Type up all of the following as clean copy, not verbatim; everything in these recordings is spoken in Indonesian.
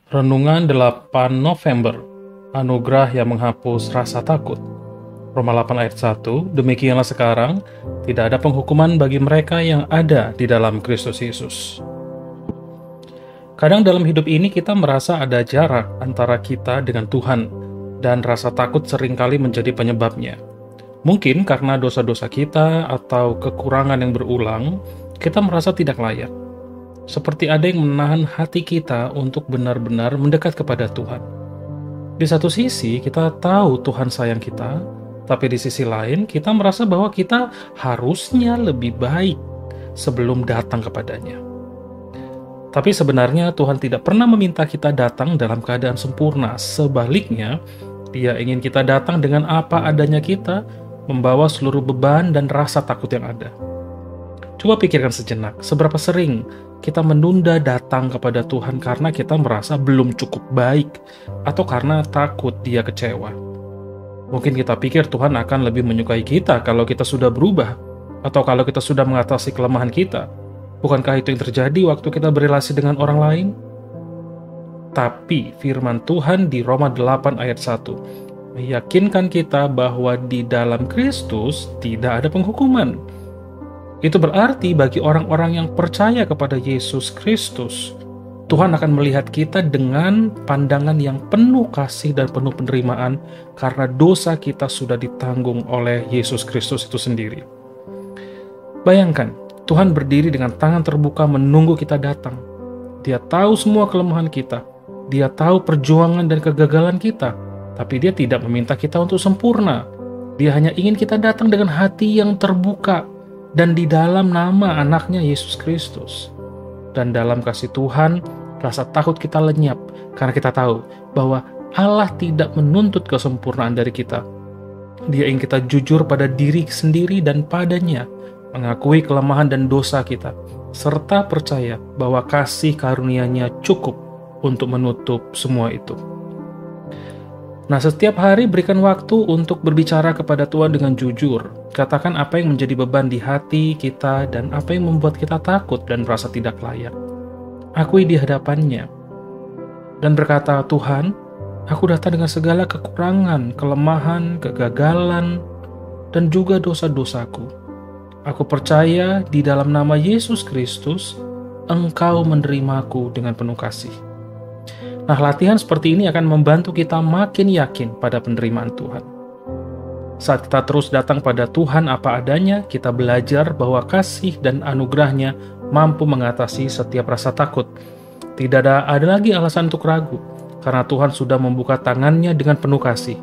Renungan 8 November, Anugerah yang menghapus rasa takut. Roma 8 ayat 1, demikianlah sekarang, tidak ada penghukuman bagi mereka yang ada di dalam Kristus Yesus. Kadang dalam hidup ini kita merasa ada jarak antara kita dengan Tuhan, dan rasa takut seringkali menjadi penyebabnya. Mungkin karena dosa-dosa kita atau kekurangan yang berulang, kita merasa tidak layak. Seperti ada yang menahan hati kita untuk benar-benar mendekat kepada Tuhan. Di satu sisi, kita tahu Tuhan sayang kita, tapi di sisi lain, kita merasa bahwa kita harusnya lebih baik sebelum datang kepadanya. Tapi sebenarnya Tuhan tidak pernah meminta kita datang dalam keadaan sempurna. Sebaliknya, Dia ingin kita datang dengan apa adanya kita, membawa seluruh beban dan rasa takut yang ada. Coba pikirkan sejenak, seberapa sering kita menunda datang kepada Tuhan karena kita merasa belum cukup baik atau karena takut Dia kecewa. Mungkin kita pikir Tuhan akan lebih menyukai kita kalau kita sudah berubah atau kalau kita sudah mengatasi kelemahan kita. Bukankah itu yang terjadi waktu kita berrelasi dengan orang lain? Tapi firman Tuhan di Roma 8 ayat 1 meyakinkan kita bahwa di dalam Kristus tidak ada penghukuman. Itu berarti bagi orang-orang yang percaya kepada Yesus Kristus, Tuhan akan melihat kita dengan pandangan yang penuh kasih dan penuh penerimaan karena dosa kita sudah ditanggung oleh Yesus Kristus itu sendiri. Bayangkan, Tuhan berdiri dengan tangan terbuka menunggu kita datang. Dia tahu semua kelemahan kita, Dia tahu perjuangan dan kegagalan kita, tapi Dia tidak meminta kita untuk sempurna. Dia hanya ingin kita datang dengan hati yang terbuka, dan di dalam nama anaknya Yesus Kristus. Dan dalam kasih Tuhan, rasa takut kita lenyap karena kita tahu bahwa Allah tidak menuntut kesempurnaan dari kita. Dia ingin kita jujur pada diri sendiri dan padanya, mengakui kelemahan dan dosa kita, serta percaya bahwa kasih karunia-Nya cukup untuk menutup semua itu. Nah, setiap hari berikan waktu untuk berbicara kepada Tuhan dengan jujur. Katakan apa yang menjadi beban di hati kita dan apa yang membuat kita takut dan merasa tidak layak. Akui di hadapannya. Dan berkata, Tuhan, aku datang dengan segala kekurangan, kelemahan, kegagalan, dan juga dosa-dosaku. Aku percaya di dalam nama Yesus Kristus, Engkau menerimaku dengan penuh kasih. Nah, latihan seperti ini akan membantu kita makin yakin pada penerimaan Tuhan. Saat kita terus datang pada Tuhan apa adanya, kita belajar bahwa kasih dan anugerah-Nya mampu mengatasi setiap rasa takut. Tidak ada lagi alasan untuk ragu, karena Tuhan sudah membuka tangan-Nya dengan penuh kasih.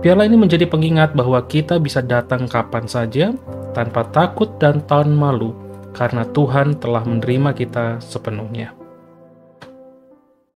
Biarlah ini menjadi pengingat bahwa kita bisa datang kapan saja, tanpa takut dan tahun malu, karena Tuhan telah menerima kita sepenuhnya.